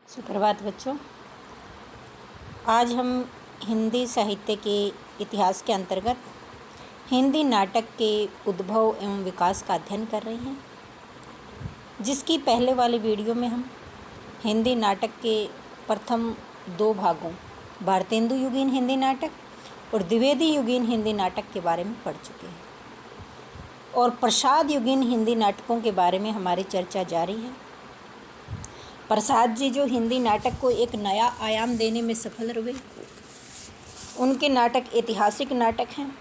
सुप्रभात बच्चों। आज हम हिंदी साहित्य के इतिहास के अंतर्गत हिंदी नाटक के उद्भव एवं विकास का अध्ययन कर रहे हैं, जिसकी पहले वाले वीडियो में हम हिंदी नाटक के प्रथम दो भागों भारतेंदु युगीन हिंदी नाटक और द्विवेदी युगीन हिंदी नाटक के बारे में पढ़ चुके हैं और प्रसाद युगीन हिंदी नाटकों के बारे में हमारी चर्चा जारी है। प्रसाद जी जो हिंदी नाटक को एक नया आयाम देने में सफल रहे, उनके नाटक ऐतिहासिक नाटक हैं।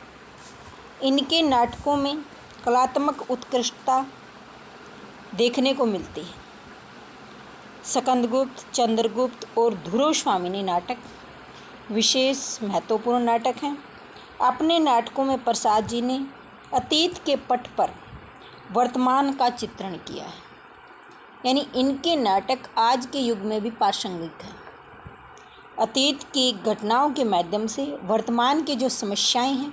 इनके नाटकों में कलात्मक उत्कृष्टता देखने को मिलती है। स्कंदगुप्त, चंद्रगुप्त और ध्रुवस्वामिनी नाटक विशेष महत्वपूर्ण नाटक हैं। अपने नाटकों में प्रसाद जी ने अतीत के पट पर वर्तमान का चित्रण किया है, यानी इनके नाटक आज के युग में भी प्रासंगिक हैं। अतीत की घटनाओं के माध्यम से वर्तमान की जो समस्याएं हैं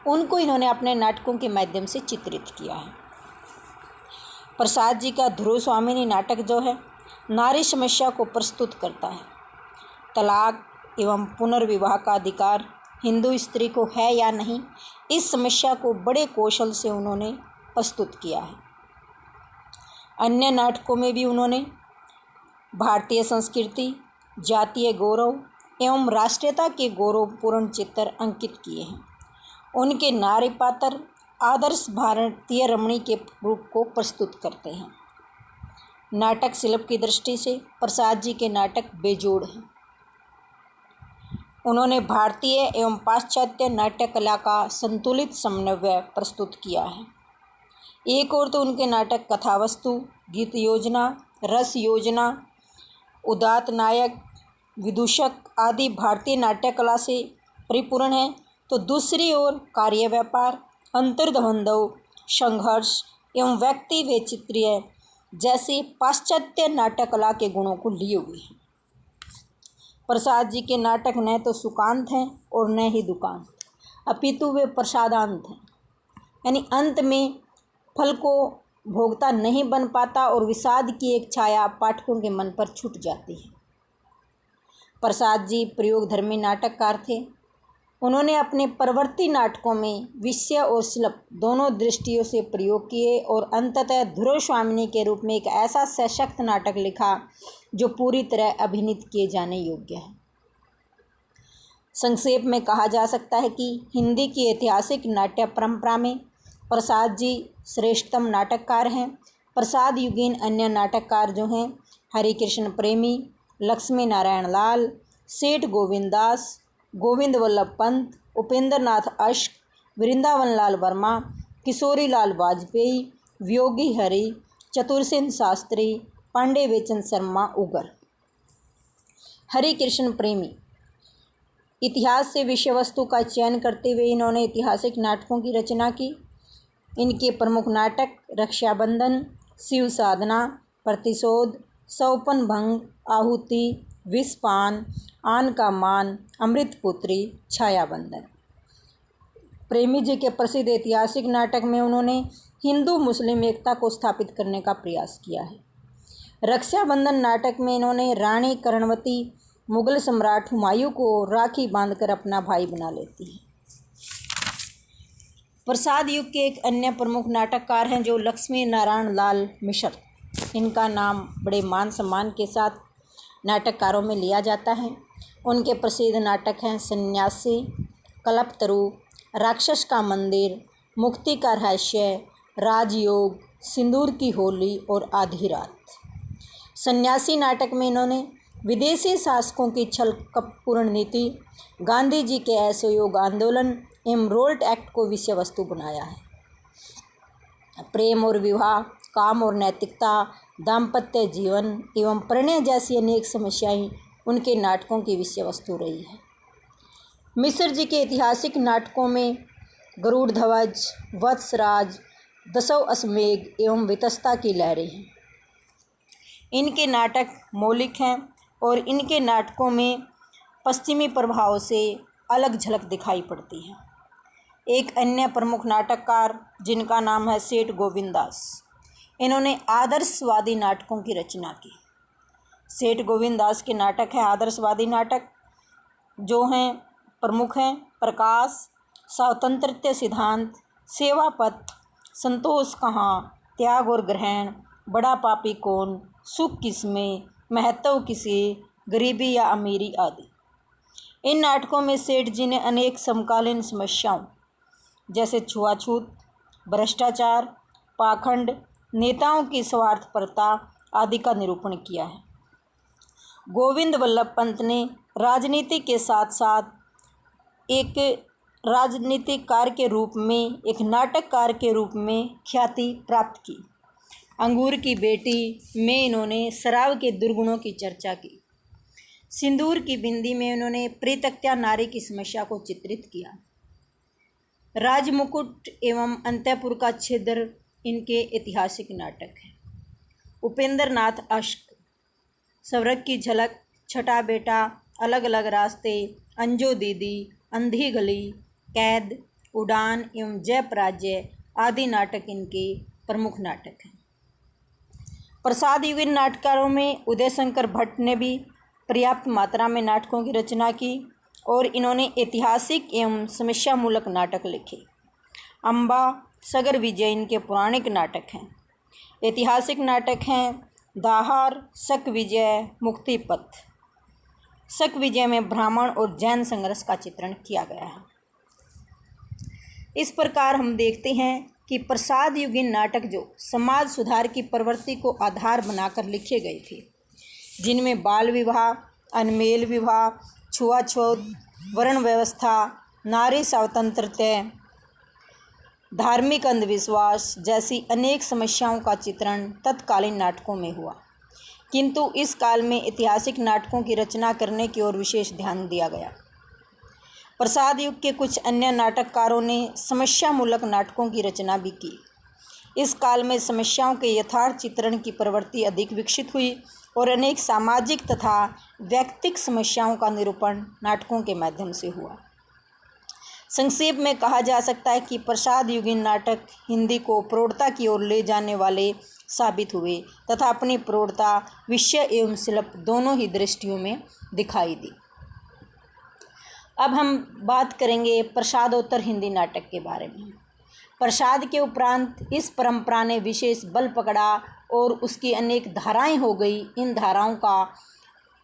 उनको इन्होंने अपने नाटकों के माध्यम से चित्रित किया है। प्रसाद जी का ध्रुवस्वामिनी नाटक जो है नारी समस्या को प्रस्तुत करता है। तलाक एवं पुनर्विवाह का अधिकार हिंदू स्त्री को है या नहीं, इस समस्या को बड़े कौशल से उन्होंने प्रस्तुत किया है। अन्य नाटकों में भी उन्होंने भारतीय संस्कृति, जातीय गौरव एवं राष्ट्रीयता के गौरवपूर्ण चित्र अंकित किए हैं। उनके नारी पात्र आदर्श भारतीय रमणी के रूप को प्रस्तुत करते हैं। नाटक शिल्प की दृष्टि से प्रसाद जी के नाटक बेजोड़ हैं। उन्होंने भारतीय एवं पाश्चात्य नाट्य कला का संतुलित समन्वय प्रस्तुत किया है। एक और तो उनके नाटक कथावस्तु, गीत योजना, रस योजना, उदात्त नायक, विदूषक आदि भारतीय नाट्य कला से परिपूर्ण हैं, तो दूसरी ओर कार्य व्यापार, अंतर्द्वंद्व, संघर्ष एवं व्यक्ति वैचित्र्य जैसे पाश्चात्य नाट्य कला के गुणों को लिए हुए हैं। प्रसाद जी के नाटक न तो सुकांत हैं और न ही दुकांत, अपितु वे प्रसादांत हैं, यानी अंत में फल को भोगता नहीं बन पाता और विषाद की एक छाया पाठकों के मन पर छूट जाती है। प्रसाद जी प्रयोगधर्मी नाटककार थे। उन्होंने अपने प्रवृत्ति नाटकों में विषय और शिल्प दोनों दृष्टियों से प्रयोग किए और अंततः ध्रुवस्वामिनी के रूप में एक ऐसा सशक्त नाटक लिखा जो पूरी तरह अभिनीत किए जाने योग्य है। संक्षेप में कहा जा सकता है कि हिंदी की ऐतिहासिक नाट्य परंपरा में प्रसाद जी श्रेष्ठतम नाटककार हैं। प्रसाद युगीन अन्य नाटककार जो हैं हरिकृष्ण प्रेमी, लक्ष्मी नारायण लाल, सेठ गोविंद दास, गोविंद वल्लभ पंत, उपेंद्र नाथ अश्क, वृंदावन लाल वर्मा, किशोरी लाल वाजपेयी, वियोगी हरि, चतुरसेन शास्त्री, पांडे बेचन शर्मा उगर। हरिकृष्ण प्रेमी इतिहास से विषय वस्तु का चयन करते हुए इन्होंने ऐतिहासिक नाटकों की रचना की। इनके प्रमुख नाटक रक्षाबंधन, शिव साधना, प्रतिशोध, सौपन भंग, आहुति, विषपान, आन का मान, अमृतपुत्री, छायाबंधन। प्रेमी जी के प्रसिद्ध ऐतिहासिक नाटक में उन्होंने हिंदू मुस्लिम एकता को स्थापित करने का प्रयास किया है। रक्षाबंधन नाटक में इन्होंने रानी कर्णवती मुगल सम्राट हुमायूं को राखी बांधकर अपना भाई बना लेती है। प्रसाद युग के एक अन्य प्रमुख नाटककार हैं जो लक्ष्मी नारायण लाल मिश्र। इनका नाम बड़े मान सम्मान के साथ नाटककारों में लिया जाता है। उनके प्रसिद्ध नाटक हैं सन्यासी, कल्पतरु, राक्षस का मंदिर, मुक्ति का रहस्य, राजयोग, सिंदूर की होली और आधी रात। सन्यासी नाटक में इन्होंने विदेशी शासकों की छल कपटपूर्ण नीति, गांधी जी के असहयोग आंदोलन एवं रोल्ट एक्ट को विषय वस्तु बनाया है। प्रेम और विवाह, काम और नैतिकता, दाम्पत्य जीवन एवं प्रणय जैसी अनेक समस्याएं उनके नाटकों की विषय वस्तु रही है। मिश्र जी के ऐतिहासिक नाटकों में गरुड़ ध्वज, वत्सराज, दसों अश्वमेध एवं वितस्ता की लहरें हैं। इनके नाटक मौलिक हैं और इनके नाटकों में पश्चिमी प्रभाव से अलग झलक दिखाई पड़ती है। एक अन्य प्रमुख नाटककार जिनका नाम है सेठ गोविंद दास, इन्होंने आदर्शवादी नाटकों की रचना की। सेठ गोविंद दास के नाटक हैं आदर्शवादी नाटक, जो हैं प्रमुख हैं प्रकाश, स्वातंत्र्य सिद्धांत, सेवा पथ, संतोष कहाँ, त्याग और ग्रहण, बड़ा पापी कौन, सुख किसमें, महत्व किसे, गरीबी या अमीरी आदि। इन नाटकों में सेठ जी ने अनेक समकालीन समस्याओं जैसे छुआछूत, भ्रष्टाचार, पाखंड, नेताओं की स्वार्थपरता आदि का निरूपण किया है। गोविंद वल्लभ पंत ने राजनीति के साथ साथ एक राजनीतिकार के रूप में, एक नाटककार के रूप में ख्याति प्राप्त की। अंगूर की बेटी में इन्होंने शराब के दुर्गुणों की चर्चा की। सिंदूर की बिंदी में उन्होंने परित्यक्ता नारी की समस्या को चित्रित किया। राजमुकुट एवं अंतःपुर का छिद्र इनके ऐतिहासिक नाटक हैं। उपेंद्र नाथ अश्क, स्वर्ग की झलक, छठा बेटा, अलग अलग रास्ते, अंजो दीदी, अंधी गली, कैद, उड़ान एवं जय पराजय आदि नाटक इनके प्रमुख नाटक हैं। प्रसाद युगीन नाटकारों में उदय शंकर भट्ट ने भी पर्याप्त मात्रा में नाटकों की रचना की और इन्होंने ऐतिहासिक एवं समस्यामूलक नाटक लिखे। अम्बा, सगर विजय इनके पौराणिक नाटक हैं। ऐतिहासिक नाटक हैं दाहार, शक विजय, मुक्ति पथ। शक विजय में ब्राह्मण और जैन संघर्ष का चित्रण किया गया है। इस प्रकार हम देखते हैं कि प्रसाद युगीन नाटक जो समाज सुधार की प्रवृत्ति को आधार बनाकर लिखे गए थे, जिनमें बाल विवाह, अनमेल विवाह, छुआछूत, वर्ण व्यवस्था, नारी स्वतंत्रता, धार्मिक अंधविश्वास जैसी अनेक समस्याओं का चित्रण तत्कालीन नाटकों में हुआ। किंतु इस काल में ऐतिहासिक नाटकों की रचना करने की ओर विशेष ध्यान दिया गया। प्रसाद युग के कुछ अन्य नाटककारों ने समस्यामूलक नाटकों की रचना भी की। इस काल में समस्याओं के यथार्थ चित्रण की प्रवृत्ति अधिक विकसित हुई और अनेक सामाजिक तथा व्यक्तिगत समस्याओं का निरूपण नाटकों के माध्यम से हुआ। संक्षेप में कहा जा सकता है कि प्रसाद युगीन नाटक हिंदी को प्रौढ़ता की ओर ले जाने वाले साबित हुए तथा अपनी प्रौढ़ता विषय एवं शिल्प दोनों ही दृष्टियों में दिखाई दी। अब हम बात करेंगे प्रसादोत्तर हिंदी नाटक के बारे में। प्रसाद के उपरांत इस परंपरा ने विशेष बल पकड़ा और उसकी अनेक धाराएं हो गई। इन धाराओं का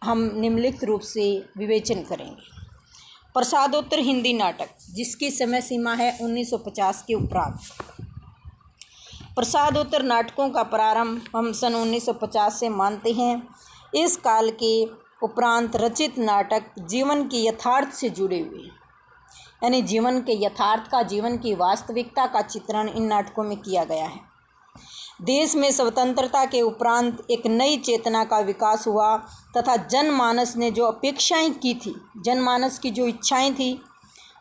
हम निम्नलिखित रूप से विवेचन करेंगे। प्रसादोत्तर हिंदी नाटक, जिसकी समय सीमा है 1950 के उपरांत। प्रसादोत्तर नाटकों का प्रारंभ हम सन 1950 से मानते हैं। इस काल के उपरांत रचित नाटक जीवन की यथार्थ से जुड़े हुए, यानी जीवन के यथार्थ का, जीवन की वास्तविकता का चित्रण इन नाटकों में किया गया है। देश में स्वतंत्रता के उपरांत एक नई चेतना का विकास हुआ तथा जनमानस ने जो अपेक्षाएं की थी, जनमानस की जो इच्छाएं थी,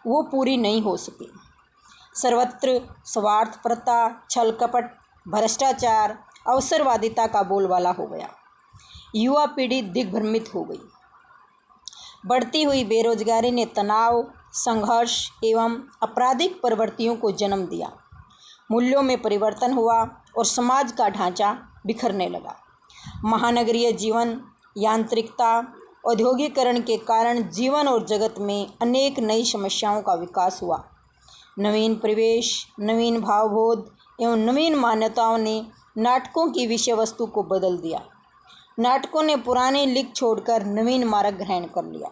वो पूरी नहीं हो सकी। सर्वत्र स्वार्थपरता, छल कपट, भ्रष्टाचार, अवसरवादिता का बोलबाला हो गया। युवा पीढ़ी दिग्भ्रमित हो गई। बढ़ती हुई बेरोजगारी ने तनाव, संघर्ष एवं आपराधिक प्रवृत्तियों को जन्म दिया। मूल्यों में परिवर्तन हुआ और समाज का ढांचा बिखरने लगा। महानगरीय जीवन, यांत्रिकता, औद्योगिकरण के कारण जीवन और जगत में अनेक नई समस्याओं का विकास हुआ। नवीन परिवेश, नवीन भावबोध एवं नवीन मान्यताओं ने नाटकों की विषय वस्तु को बदल दिया। नाटकों ने पुराने लिख छोड़कर नवीन मार्ग ग्रहण कर लिया।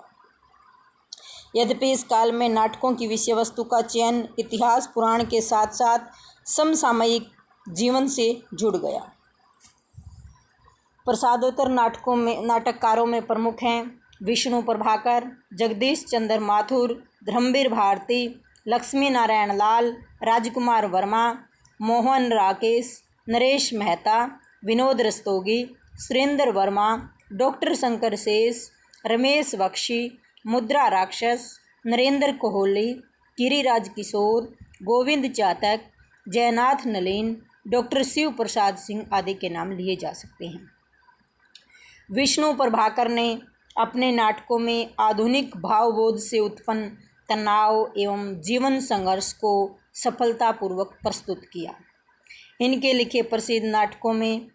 यद्यपि इस काल में नाटकों की विषय वस्तु का चयन इतिहास पुराण के साथ साथ समसामयिक जीवन से जुड़ गया। प्रसादोत्तर नाटककारों में प्रमुख हैं विष्णु प्रभाकर, जगदीश चंद्र माथुर, धर्मवीर भारती, लक्ष्मी नारायण लाल, राजकुमार वर्मा, मोहन राकेश, नरेश मेहता, विनोद रस्तोगी, सुरेंद्र वर्मा, डॉक्टर शंकर शेष, रमेश बख्शी, मुद्रा राक्षस, नरेंद्र कोहली, गिरिराज किशोर, गोविंद चातक, जयनाथ नलिन, डॉक्टर शिव प्रसाद सिंह आदि के नाम लिए जा सकते हैं। विष्णु प्रभाकर ने अपने नाटकों में आधुनिक भावबोध से उत्पन्न तनाव एवं जीवन संघर्ष को सफलतापूर्वक प्रस्तुत किया। इनके लिखे प्रसिद्ध नाटकों में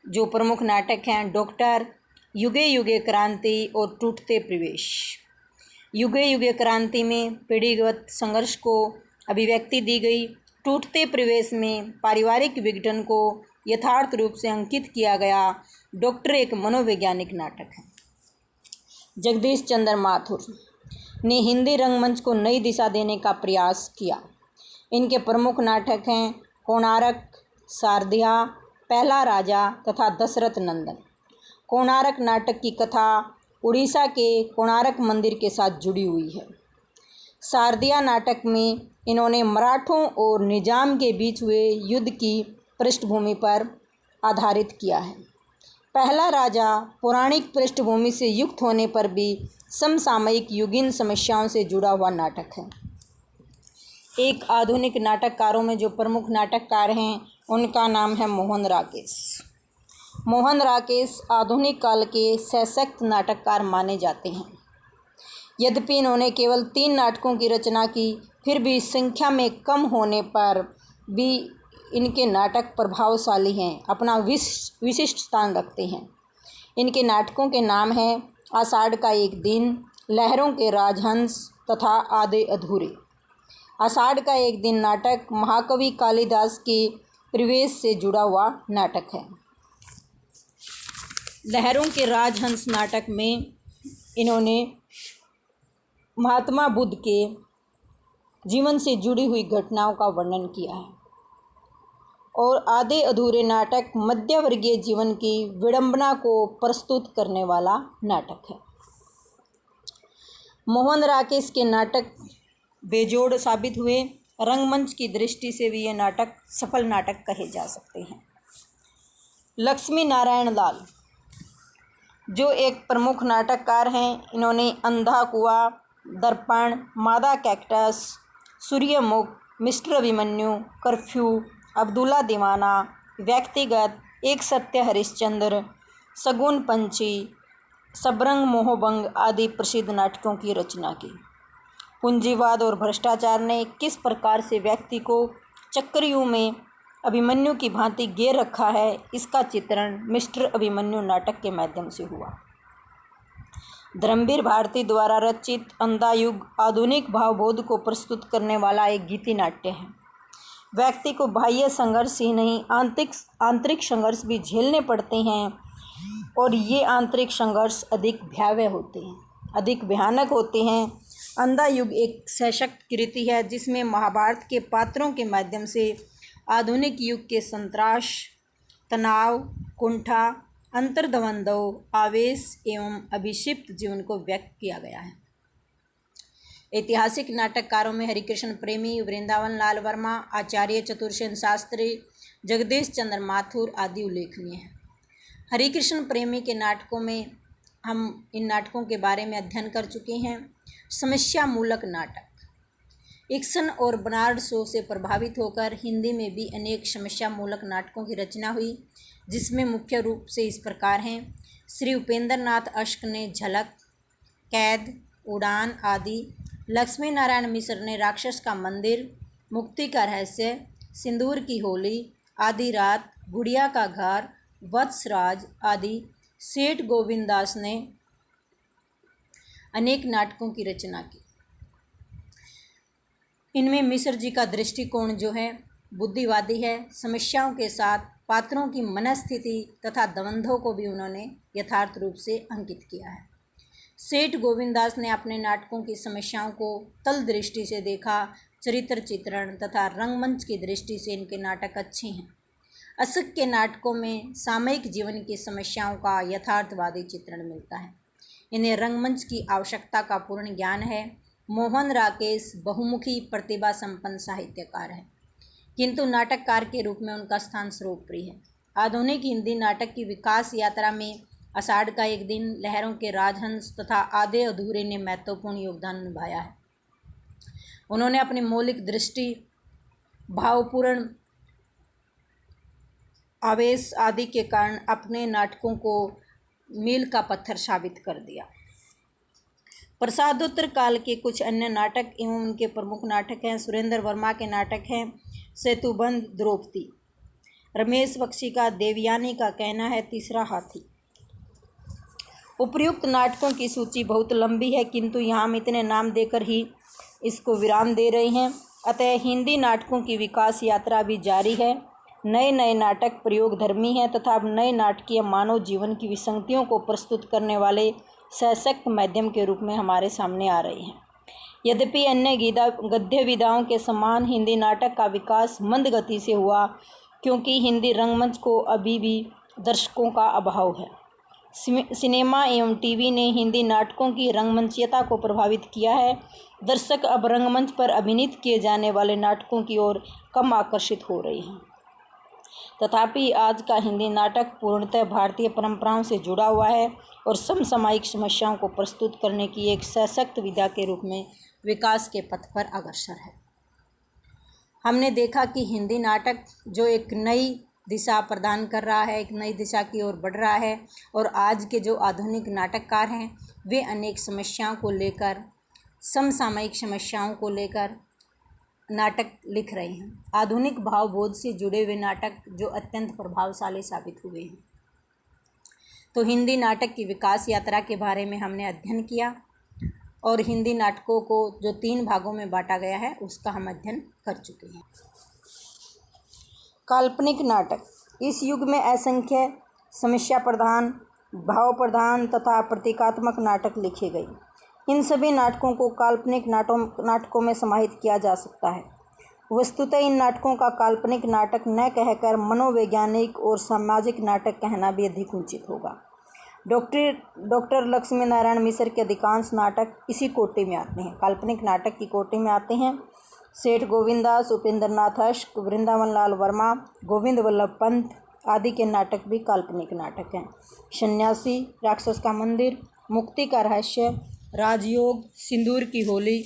जो प्रमुख नाटक हैं डॉक्टर, युगे युगे क्रांति और टूटते प्रवेश। युगे युगे क्रांति में पीढ़ीगत संघर्ष को अभिव्यक्ति दी गई। टूटते प्रवेश में पारिवारिक विघटन को यथार्थ रूप से अंकित किया गया। डॉक्टर एक मनोवैज्ञानिक नाटक है। जगदीश चंद्र माथुर ने हिंदी रंगमंच को नई दिशा देने का प्रयास किया। इनके प्रमुख नाटक हैं कोणार्क, शारदिया, पहला राजा तथा दशरथ नंदन। कोणार्क नाटक की कथा उड़ीसा के कोणार्क मंदिर के साथ जुड़ी हुई है। शारदिया नाटक में इन्होंने मराठों और निजाम के बीच हुए युद्ध की पृष्ठभूमि पर आधारित किया है। पहला राजा पौराणिक पृष्ठभूमि से युक्त होने पर भी समसामयिक युगीन समस्याओं से जुड़ा हुआ नाटक है। एक आधुनिक नाटककारों में जो प्रमुख नाटककार हैं उनका नाम है मोहन राकेश। मोहन राकेश आधुनिक काल के सशक्त नाटककार माने जाते हैं। यद्यपि इन्होंने केवल 3 नाटकों की रचना की, फिर भी संख्या में कम होने पर भी इनके नाटक प्रभावशाली हैं, अपना विशिष्ट स्थान रखते हैं। इनके नाटकों के नाम हैं आषाढ़ का एक दिन, लहरों के राजहंस तथा आधे अधूरे। आषाढ़ का एक दिन नाटक महाकवि कालिदास के प्रवेश से जुड़ा हुआ नाटक है। लहरों के राजहंस नाटक में इन्होंने महात्मा बुद्ध के जीवन से जुड़ी हुई घटनाओं का वर्णन किया है। और आधे अधूरे नाटक मध्यवर्गीय जीवन की विडंबना को प्रस्तुत करने वाला नाटक है। मोहन राकेश के नाटक बेजोड़ साबित हुए। रंगमंच की दृष्टि से भी ये नाटक सफल नाटक कहे जा सकते हैं। लक्ष्मी नारायण लाल जो एक प्रमुख नाटककार हैं, इन्होंने अंधा Kuan, Darpan, Mada cactus, Suryamukh, mister Abhimanyu, curfew, Abdullah Deewana, Vyaktigat, एक सत्य हरिश्चंद्र, शगुन पंछी, सबरंग मोहभंग आदि प्रसिद्ध नाटकों की रचना की। पूंजीवाद और भ्रष्टाचार ने किस प्रकार से व्यक्ति को चक्रव्यूह में अभिमन्यु की भांति घेर रखा है, इसका चित्रण मिस्टर अभिमन्यु नाटक के माध्यम से हुआ। धर्मवीर भारती द्वारा रचित अंधा युग आधुनिक भावबोध को प्रस्तुत करने वाला एक गीति नाट्य है। व्यक्ति को बाह्य संघर्ष ही नहीं, आंतरिक संघर्ष भी झेलने पड़ते हैं और ये आंतरिक संघर्ष अधिक भयावह होते हैं, अधिक भयानक होते हैं। अंधा युग एक सशक्त कृति है जिसमें महाभारत के पात्रों के माध्यम से आधुनिक युग के संतराश, तनाव, कुंठा, अंतर्द्वंद्व, आवेश एवं अभिक्षिप्त जीवन को व्यक्त किया गया है। ऐतिहासिक नाटककारों में हरिकृष्ण प्रेमी, वृंदावन लाल वर्मा, आचार्य चतुरसेन शास्त्री, जगदीश चंद्र माथुर आदि उल्लेखनीय हैं। हरिकृष्ण प्रेमी के नाटकों में हम इन नाटकों के बारे में अध्ययन कर चुके हैं। समस्या मूलक नाटक। इक्सन और बर्नार्ड शो से प्रभावित होकर हिंदी में भी अनेक समस्या मूलक नाटकों की रचना हुई, जिसमें मुख्य रूप से इस प्रकार हैं। श्री उपेंद्र नाथ अश्क ने झलक, कैद, उड़ान आदि। लक्ष्मी नारायण मिश्र ने राक्षस का मंदिर, मुक्ति का रहस्य, सिंदूर की होली, आधी रात, गुड़िया का घर, वत्सराज आदि। सेठ गोविंद दास ने अनेक नाटकों की रचना की। इनमें मिश्र जी का दृष्टिकोण जो है बुद्धिवादी है। समस्याओं के साथ पात्रों की मनस्थिति तथा द्वंद्वों को भी उन्होंने यथार्थ रूप से अंकित किया है। सेठ गोविंद दास ने अपने नाटकों की समस्याओं को तल दृष्टि से देखा। चरित्र चित्रण तथा रंगमंच की दृष्टि से इनके नाटक अच्छे हैं। अशोक के नाटकों में सामयिक जीवन की समस्याओं का यथार्थवादी चित्रण मिलता है। इन्हें रंगमंच की आवश्यकता का पूर्ण ज्ञान है। मोहन राकेश बहुमुखी प्रतिभा संपन्न साहित्यकार है, किंतु नाटककार के रूप में उनका स्थान सर्वोपरि है। आधुनिक हिंदी नाटक की विकास यात्रा में आषाढ़ का एक दिन, लहरों के राजहंस तथा आधे अधूरे ने महत्वपूर्ण योगदान निभाया है। उन्होंने अपनी मौलिक दृष्टि, भावपूर्ण आवेश आदि के कारण अपने नाटकों को मील का पत्थर साबित कर दिया। प्रसादोत्तर काल के कुछ अन्य नाटक एवं उनके प्रमुख नाटक हैं। सुरेंद्र वर्मा के नाटक हैं सेतुबंध, द्रौपदी। रमेश बख्शी का देवयानी का कहना है, तीसरा हाथी। उपर्युक्त नाटकों की सूची बहुत लंबी है, किंतु यहाँ हम इतने नाम देकर ही इसको विराम दे रहे हैं। अतः हिंदी नाटकों की विकास यात्रा भी जारी है। नए नए नाटक प्रयोगधर्मी हैं तथा अब नए नाटकीय मानव जीवन की विसंगतियों को प्रस्तुत करने वाले सशक्त माध्यम के रूप में हमारे सामने आ रहे हैं। यद्यपि अन्य गद्य विधाओं के समान हिंदी नाटक का विकास मंद गति से हुआ, क्योंकि हिंदी रंगमंच को अभी भी दर्शकों का अभाव है। सिनेमा एवं टीवी ने हिंदी नाटकों की रंगमंचीयता को प्रभावित किया है। दर्शक अब रंगमंच पर अभिनीत किए जाने वाले नाटकों की ओर कम आकर्षित हो रहे हैं। तथापि आज का हिंदी नाटक पूर्णतः भारतीय परंपराओं से जुड़ा हुआ है और समसामयिक समस्याओं को प्रस्तुत करने की एक सशक्त विधा के रूप में विकास के पथ पर अग्रसर है। हमने देखा कि हिंदी नाटक जो एक नई दिशा प्रदान कर रहा है, एक नई दिशा की ओर बढ़ रहा है, और आज के जो आधुनिक नाटककार हैं वे अनेक समस्याओं को लेकर, समसामयिक समस्याओं को लेकर नाटक लिख रहे हैं। आधुनिक भावबोध से जुड़े हुए नाटक जो अत्यंत प्रभावशाली साबित हुए हैं। तो हिंदी नाटक की विकास यात्रा के बारे में हमने अध्ययन किया और हिंदी नाटकों को जो 3 भागों में बांटा गया है उसका हम अध्ययन कर चुके हैं। काल्पनिक नाटक। इस युग में असंख्य समस्या प्रधान, भाव प्रधान तथा प्रतीकात्मक नाटक लिखे गए। इन सभी नाटकों को काल्पनिक नाटकों में समाहित किया जा सकता है। वस्तुतः इन नाटकों का काल्पनिक नाटक न कहकर मनोवैज्ञानिक और सामाजिक नाटक कहना भी अधिक उचित होगा। डॉक्टर लक्ष्मी नारायण मिश्र के अधिकांश नाटक इसी कोटि में आते हैं, काल्पनिक नाटक की कोटि में आते हैं। सेठ गोविंददास, उपेंद्र नाथ अश्क, वृंदावन लाल वर्मा, गोविंद वल्लभ पंत आदि के नाटक भी काल्पनिक नाटक हैं। सन्यासी, राक्षस का मंदिर, मुक्ति का रहस्य, राजयोग, सिंदूर की होली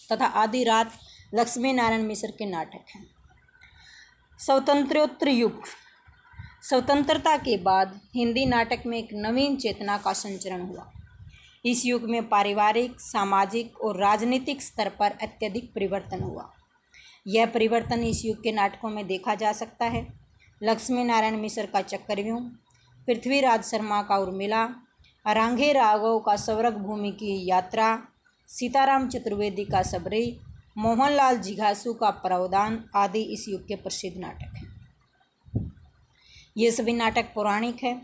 तथा आदि रात लक्ष्मी नारायण मिश्र के नाटक हैं। स्वतंत्रोत्तर युग। स्वतंत्रता के बाद हिंदी नाटक में एक नवीन चेतना का संचरण हुआ। इस युग में पारिवारिक, सामाजिक और राजनीतिक स्तर पर अत्यधिक परिवर्तन हुआ। यह परिवर्तन इस युग के नाटकों में देखा जा सकता है। लक्ष्मी नारायण मिश्र का चक्रव्यूह, पृथ्वीराज शर्मा का उर्मिला, अरांघे राघव का स्वर्ग भूमि की यात्रा, सीताराम चतुर्वेदी का सबरी, मोहनलाल जिघासू का प्रावधान आदि इस युग के प्रसिद्ध नाटक हैं। ये सभी नाटक पौराणिक हैं।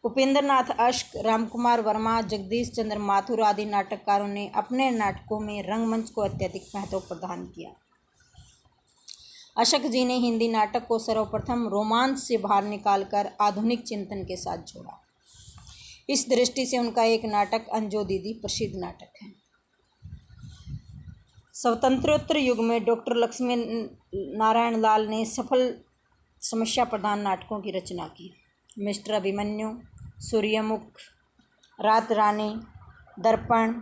उपेंद्र नाथ अश्क, रामकुमार वर्मा, जगदीश चंद्र माथुर आदि नाटककारों ने अपने नाटकों में रंगमंच को अत्यधिक महत्व प्रदान किया। अशक जी ने हिंदी नाटक को सर्वप्रथम रोमांच से बाहर निकालकर आधुनिक चिंतन के साथ जोड़ा। इस दृष्टि से उनका एक नाटक अंजो दीदी प्रसिद्ध नाटक है। स्वतंत्रोत्तर युग में डॉक्टर लक्ष्मी नारायण लाल ने सफल समस्या प्रधान नाटकों की रचना की। मिस्टर अभिमन्यु, सूर्यमुख, रात रानी, दर्पण,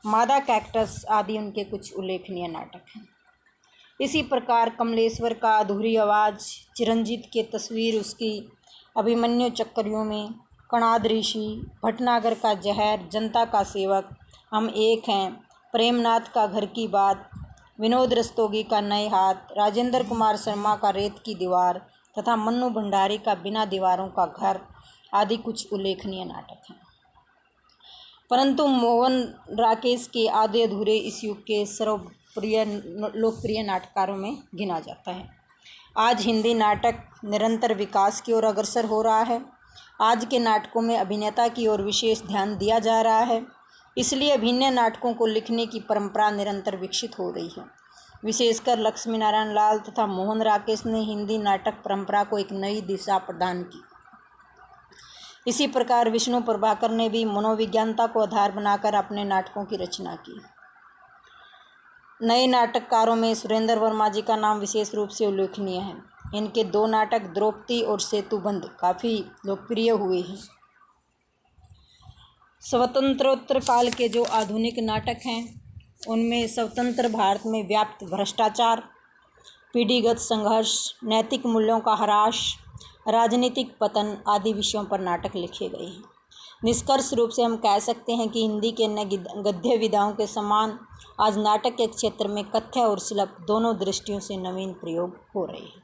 मादा कैक्टस आदि उनके कुछ उल्लेखनीय नाटक हैं। इसी प्रकार कमलेश्वर का अधूरी आवाज़, चिरंजीत के तस्वीर उसकी, अभिमन्यु चक्रव्यूह में, कणाद ऋषि, भटनागर का जहर, जनता का सेवक, हम एक हैं, प्रेमनाथ का घर की बात, विनोद रस्तोगी का नए हाथ, राजेंद्र कुमार शर्मा का रेत की दीवार तथा मन्नू भंडारी का बिना दीवारों का घर आदि कुछ उल्लेखनीय नाटक हैं। परंतु मोहन राकेश के आधे अधूरे इस युग के सर्वप्रिय लोकप्रिय नाटककारों में गिना जाता है। आज हिंदी नाटक निरंतर विकास की ओर अग्रसर हो रहा है। आज के नाटकों में अभिनेता की ओर विशेष ध्यान दिया जा रहा है, इसलिए अभिनय नाटकों को लिखने की परंपरा निरंतर विकसित हो रही है। विशेषकर लक्ष्मी नारायण लाल तथा मोहन राकेश ने हिंदी नाटक परंपरा को एक नई दिशा प्रदान की। इसी प्रकार विष्णु प्रभाकर ने भी मनोविज्ञानता को आधार बनाकर अपने नाटकों की रचना की। नए नाटककारों में सुरेंद्र वर्मा जी का नाम विशेष रूप से उल्लेखनीय है। इनके 2 नाटक द्रौपदी और सेतुबंध काफ़ी लोकप्रिय हुए हैं। स्वतंत्रोत्तर काल के जो आधुनिक नाटक हैं उनमें स्वतंत्र भारत में व्याप्त भ्रष्टाचार, पीढ़ीगत संघर्ष, नैतिक मूल्यों का ह्रास, राजनीतिक पतन आदि विषयों पर नाटक लिखे गए हैं। निष्कर्ष रूप से हम कह सकते हैं कि हिंदी के अन्य गद्य विधाओं के समान आज नाटक के क्षेत्र में कथ्य और शिल्प दोनों दृष्टियों से नवीन प्रयोग हो रहे हैं।